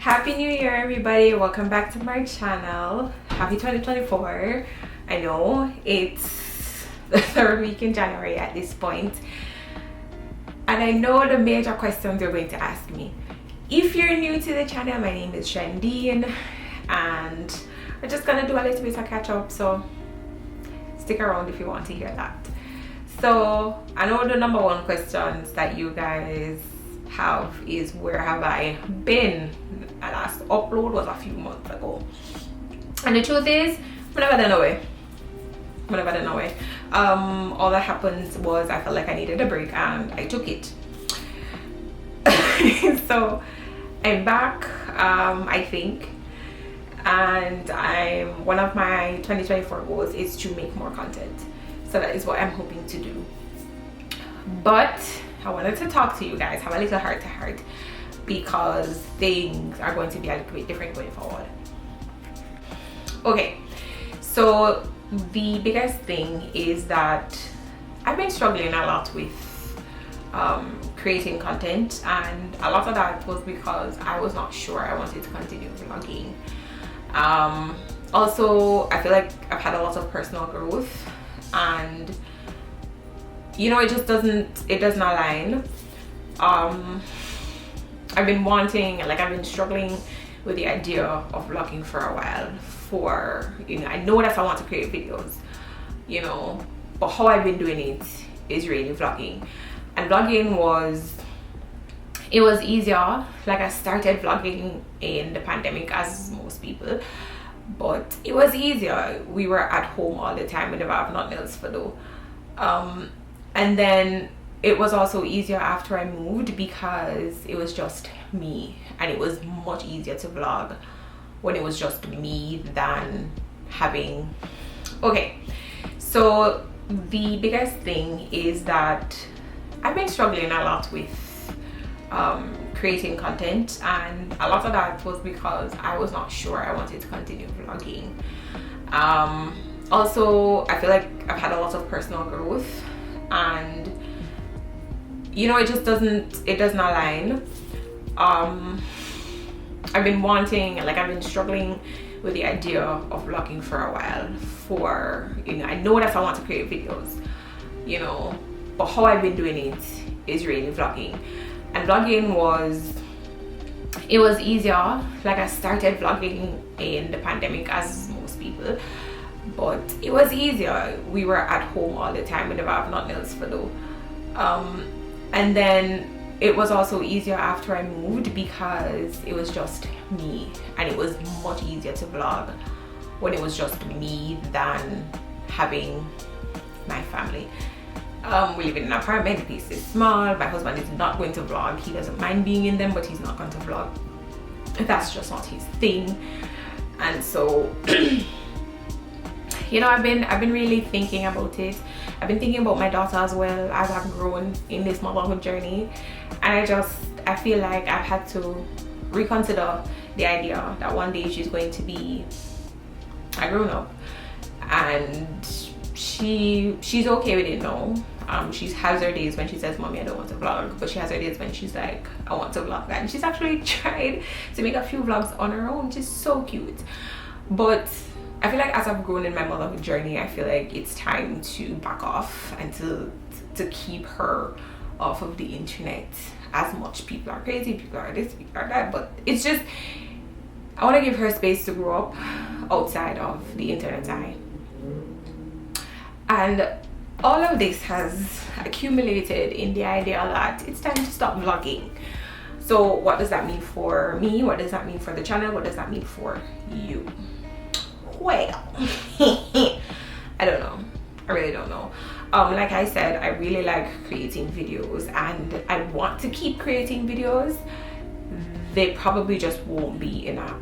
Happy New Year, everybody. Welcome back to my channel. Happy 2024. I know it's the third week in January at this point, and I know the major questions you're going to ask me. If you're new to the channel, my name is Shandean, and we're just gonna do a little bit of catch up, so stick around if you want to hear that. So I know the number one questions that you guys have is, where have I been? My last upload was a few months ago, and the truth is, I never done away. All that happened was I felt like I needed a break and I took it. So I'm back, I think, and one of my 2024 goals is to make more content. So that is what I'm hoping to do. But I wanted to talk to you guys, have a little heart to heart, because things are going to be a little bit different going forward. Okay, so the biggest thing is that I've been struggling a lot with creating content, and a lot of that was because I was not sure I wanted to continue vlogging. Also, I feel like I've had a lot of personal growth, and you know, it doesn't align. I've been struggling with the idea of vlogging for a while. I know that I want to create videos, you know, but how I've been doing it is really vlogging. And vlogging was easier. Like, I started vlogging in the pandemic, as most people, but it was easier. We were at home all the time, we never have nothing else to do. And then it was also easier after I moved, because it was just me, and it was much easier to vlog when it was just me than having... Okay, so the biggest thing is that I've been struggling a lot with creating content, and a lot of that was because I was not sure I wanted to continue vlogging. Also, I feel like I've had a lot of personal growth, and you know, it doesn't align. I've been struggling with the idea of vlogging for a while. I know that I want to create videos, you know, but how I've been doing it is really vlogging. And vlogging was easier. Like, I started vlogging in the pandemic, as most people, but it was easier. We were at home all the time, we never have nothing else to do. And then it was also easier after I moved, because it was just me, and it was much easier to vlog when it was just me than having my family. We live in an apartment, the place is small, my husband is not going to vlog. He doesn't mind being in them, but he's not going to vlog. That's just not his thing. And so you know, I've been really thinking about it. I've been thinking about my daughter as well, as I've grown in this motherhood journey, and I feel like I've had to reconsider the idea that one day she's going to be a grown-up, and she's okay with it now. She has her days when she says, "Mommy, I don't want to vlog," but she has her days when she's like, "I want to vlog," and she's actually tried to make a few vlogs on her own, which is so cute. But I feel like as I've grown in my motherhood journey, I feel like it's time to back off and to keep her off of the internet as much. People are crazy, people are this, people are that, but it's just, I want to give her space to grow up outside of the internet eye. And all of this has accumulated in the idea that it's time to stop vlogging. So what does that mean for me? What does that mean for the channel? What does that mean for you? Well, I don't know. I really don't know. Like I said, I really like creating videos, and I want to keep creating videos. They probably just won't be in a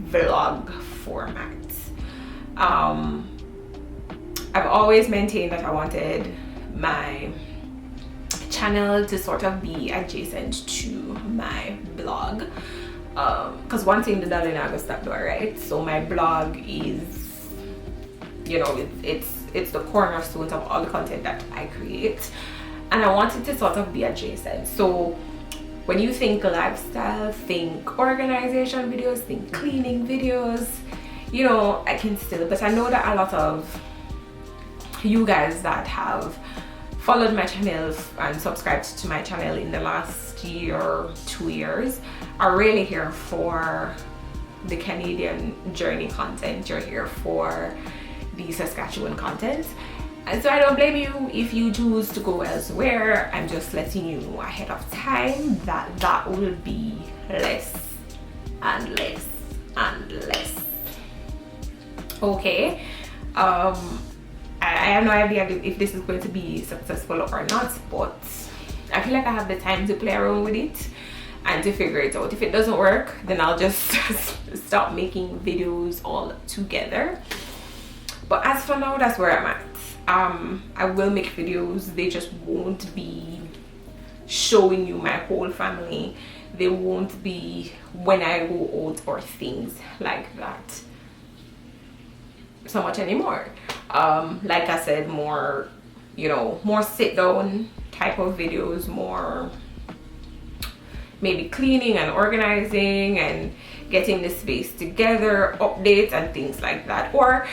vlog format. I've always maintained that I wanted my channel to sort of be adjacent to my blog, because one thing the darling I stop doing, right? So my blog is, you know, it's the cornerstone of all the content that I create, and I wanted to sort of be adjacent. So when you think lifestyle, think organization videos, think cleaning videos, you know, I can still, but I know that a lot of you guys that have followed my channel and subscribed to my channel in the last year, 2 years, are really here for the Canadian journey content. You're here for the Saskatchewan content, and so I don't blame you if you choose to go elsewhere. I'm just letting you know ahead of time that that will be less and less and less. Okay, I have no idea if this is going to be successful or not, but I feel like I have the time to play around with it and to figure it out. If it doesn't work, then I'll just stop making videos altogether. But as for now, that's where I'm at. I will make videos, they just won't be showing you my whole family. They won't be when I go out or things like that so much anymore. Like I said, more, you know, more sit down type of videos, more maybe cleaning and organizing and getting the space together, updates and things like that. Or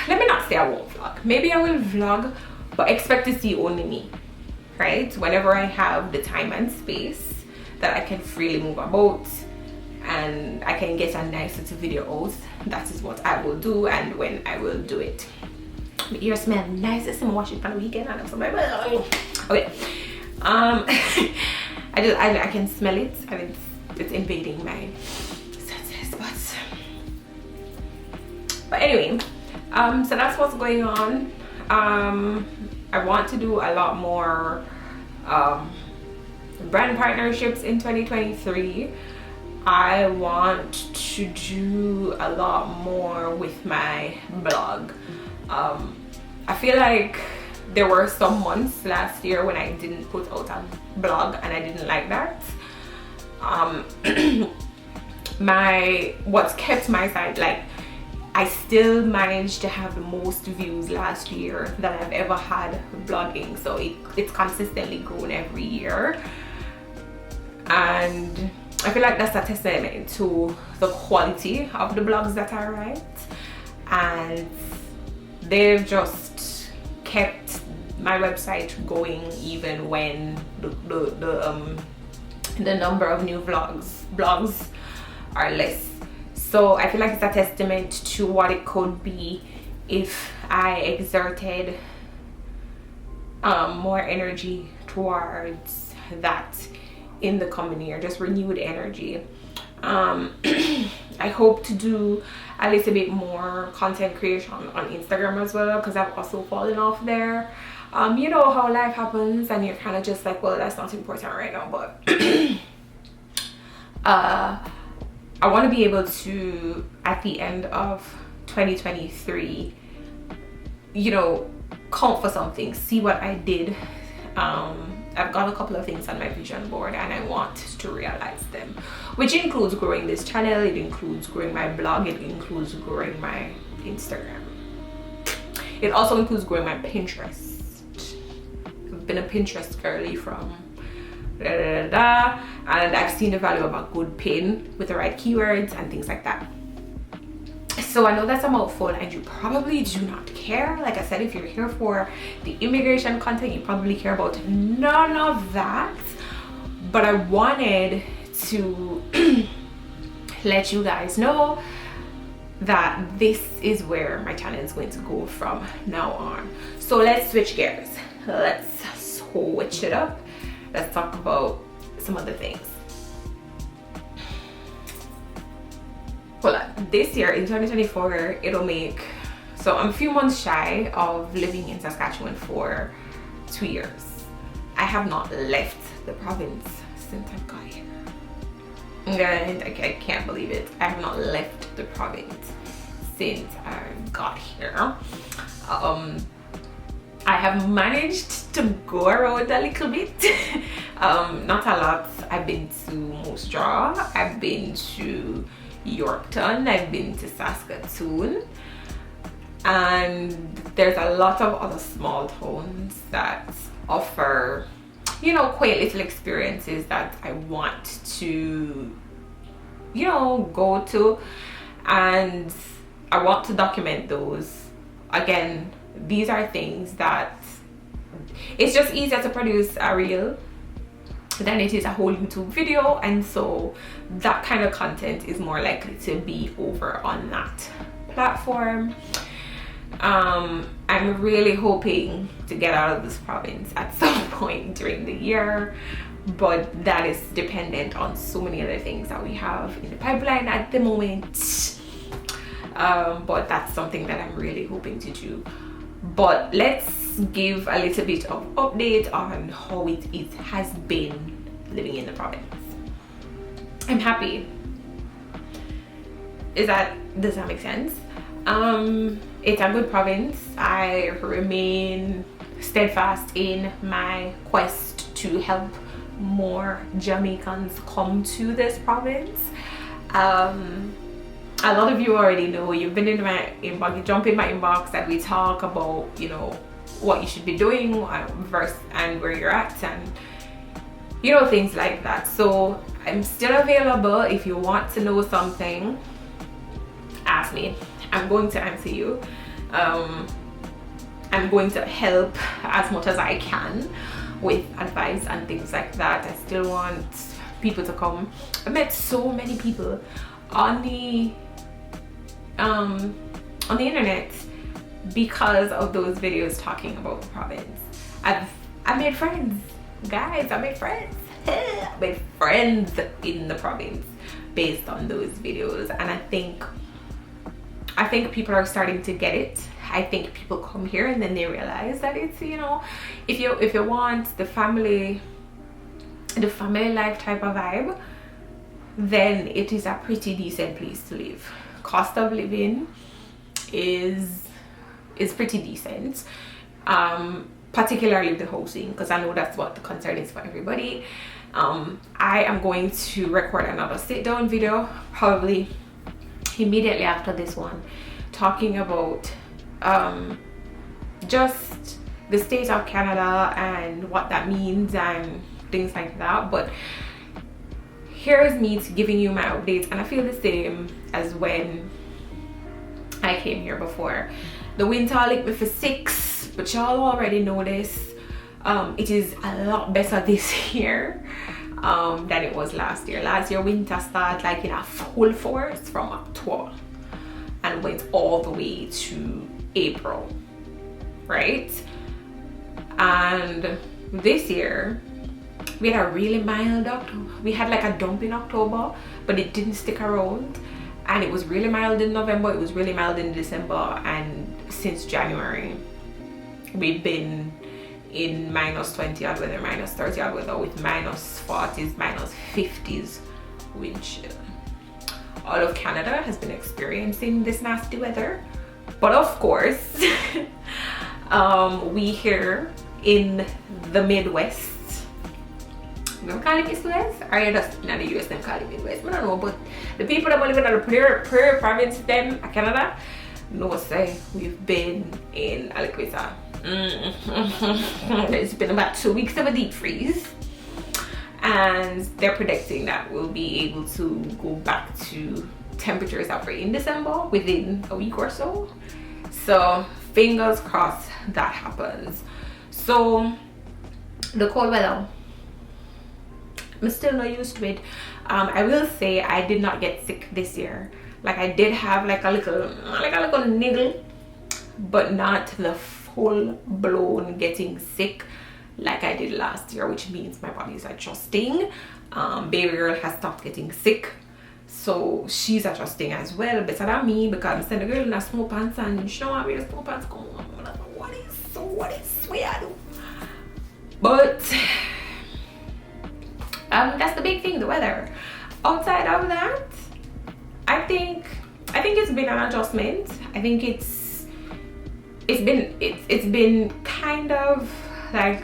let me not say I won't vlog, maybe I will vlog, but expect to see only me, right? Whenever I have the time and space that I can freely move about and I can get a nice little video out, that is what I will do and when I will do it. My ears smell nice. I'm watching for the weekend and I'm so okay. I can smell it and it's invading my senses, but anyway, so that's what's going on. I want to do a lot more brand partnerships in 2023. I want to do a lot more with my blog. I feel like there were some months last year when I didn't put out a blog and I didn't like that. What's kept my site, like, I still managed to have the most views last year that I've ever had blogging, so it's consistently grown every year, and I feel like that's a testament to the quality of the blogs that I write, and they've just kept my website going even when the number of new blogs are less. So I feel like it's a testament to what it could be if I exerted more energy towards that in the coming year, just renewed energy. I hope to do a little bit more content creation on Instagram as well, because I've also fallen off there. You know how life happens and you're kind of just like, well, that's not important right now, but I want to be able to, at the end of 2023, you know, count for something, see what I did. I've got a couple of things on my vision board and I want to realize them, which includes growing this channel, it includes growing my blog, it includes growing my Instagram, it also includes growing my Pinterest. I've been a Pinterest girly from and I've seen the value of a good pin with the right keywords and things like that. So I know that's a mouthful and you probably do not care. Like I said, if you're here for the immigration content, you probably care about none of that, but I wanted to let you guys know that this is where my channel is going to go from now on. So let's switch gears, let's switch it up. Let's talk about some other things. Well, this year in 2024, it'll make, so I'm a few months shy of living in Saskatchewan for 2 years. I have not left the province since I got here. And I can't believe it. I have not left the province since I got here. I have managed to go around a little bit. Not a lot. I've been to Moose Jaw, I've been to Yorkton, I've been to Saskatoon, and there's a lot of other small towns that offer you know, quaint little experiences that I want to, you know, go to, and I want to document those. Again, these are things that it's just easier to produce a reel than it is a whole YouTube video, and so that kind of content is more likely to be over on that platform. I'm really hoping to get out of this province at some point during the year, but that is dependent on so many other things that we have in the pipeline at the moment. But that's something that I'm really hoping to do. But let's give a little bit of update on how it has been living in the province. I'm happy. Does that make sense? It's a good province. I remain steadfast in my quest to help more Jamaicans come to this province. A lot of you already know, you've been in my inbox, you jump in my inbox and we talk about, you know, what you should be doing versus and where you're at, and you know, things like that. So I'm still available. If you want to know something, ask me. I'm going to answer you. I'm going to help as much as I can with advice and things like that. I still want people to come. I met so many people on the internet because of those videos talking about the province. I made friends, guys. I made friends. I made friends in the province based on those videos, and I think people are starting to get it. I think people come here and then they realize that it's, you know, if you want the family life type of vibe, then it is a pretty decent place to live. Cost of living is pretty decent, particularly the housing, because I know that's what the concern is for everybody. I am going to record another sit down video probably immediately after this one, talking about just the state of Canada and what that means and things like that. But here's me giving you my updates, and I feel the same as when I came here before. The winter licked me for 6, but y'all already know this. It is a lot better this year than it was last year. Last year winter started like in a full force from October and went all the way to April, right? And this year we had a really mild October. We had like a dump in October, but it didn't stick around, and it was really mild in November, it was really mild in December, and since January we've been in -20 odd weather, -30 odd weather, with -40s, -50s wind chill. All of Canada has been experiencing this nasty weather, but of course we here in the Midwest, you don't call it Midwest, or you just in the US them call it Midwest, I don't know, but the people that live in the prairie province them Canada know say we've been in Aliquita. It's been about 2 weeks of a deep freeze, and they're predicting that we'll be able to go back to temperatures that were in December within a week or so. So fingers crossed that happens. So the cold weather, I'm still not used to it. I will say I did not get sick this year. Like, I did have like a little niggle, but not the full-blown getting sick like I did last year, which means my body is adjusting. Baby girl has stopped getting sick, so she's adjusting as well, better than me, because I'm sending the girl in a small pants and she don't want me to small pants come on. I'm like, what is we I do? But that's the big thing, the weather. Outside of that, I think it's been an adjustment. I think it's been kind of like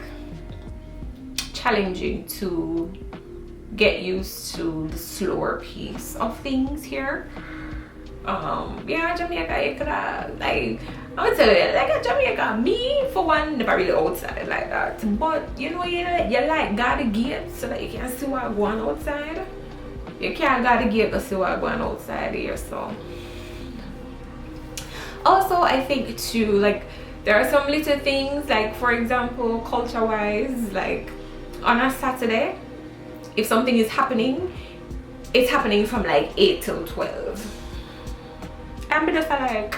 challenging to get used to the slower pace of things here. Yeah, Jamaica, you could have, like, I'm gonna tell you, like, at Jamaica, me for one never really outside like that, but you know, you like guard the gate so that you can see what going outside. You can't guard the gate to see what going outside here. So also I think too, like, there are some little things, like for example, culture wise, like on a Saturday, if something is happening, it's happening from like 8 till 12. I'm just like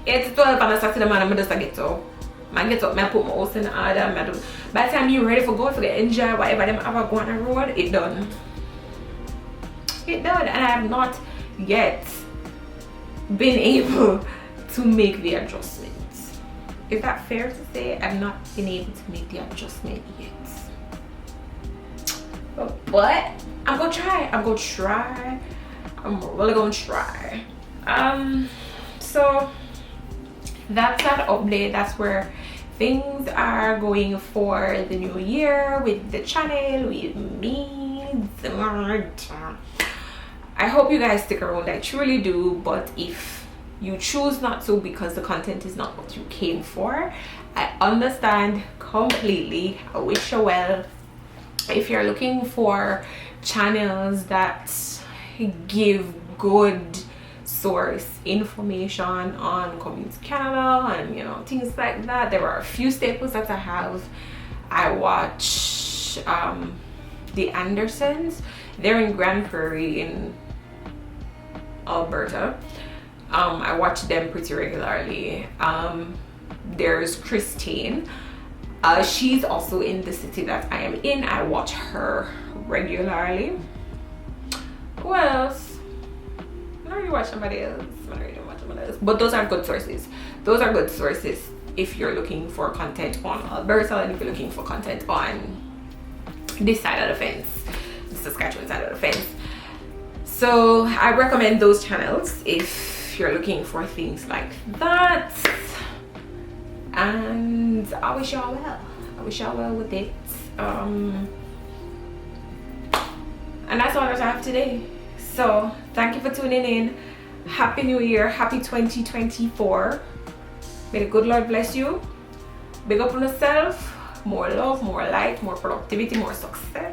8 to 12 on a Saturday, man. I'm just get up. I get up, I put my house in order. By the time you're ready for going, for the enjoy whatever them ever go on the road, it done. It done, and I have not yet been able to make the adjustments. Is that fair to say? I've not been able to make the adjustment yet. But I'm gonna try. I'm really gonna try. So that's that update. That's where things are going for the new year with the channel, with me. I hope you guys stick around. I truly do. But if you choose not to because the content is not what you came for, I understand completely. I wish you well. If you're looking for channels that give good source information on Community Canada and, you know, things like that, there are a few staples that I have. I watch the Andersons. They're in Grand Prairie in Alberta. I watch them pretty regularly. There's Christine. She's also in the city that I am in. I watch her regularly. Who else? I don't really watch somebody else. But those are good sources. Those are good sources if you're looking for content on Alberta and if you're looking for content on this side of the fence, the Saskatchewan side of the fence. So I recommend those channels if you're looking for things like that. And I wish y'all well. I wish y'all well with it. And that's all that I have today. So thank you for tuning in. Happy New Year. Happy 2024. May the good Lord bless you. Big up on yourself. More love, more light, more productivity, more success.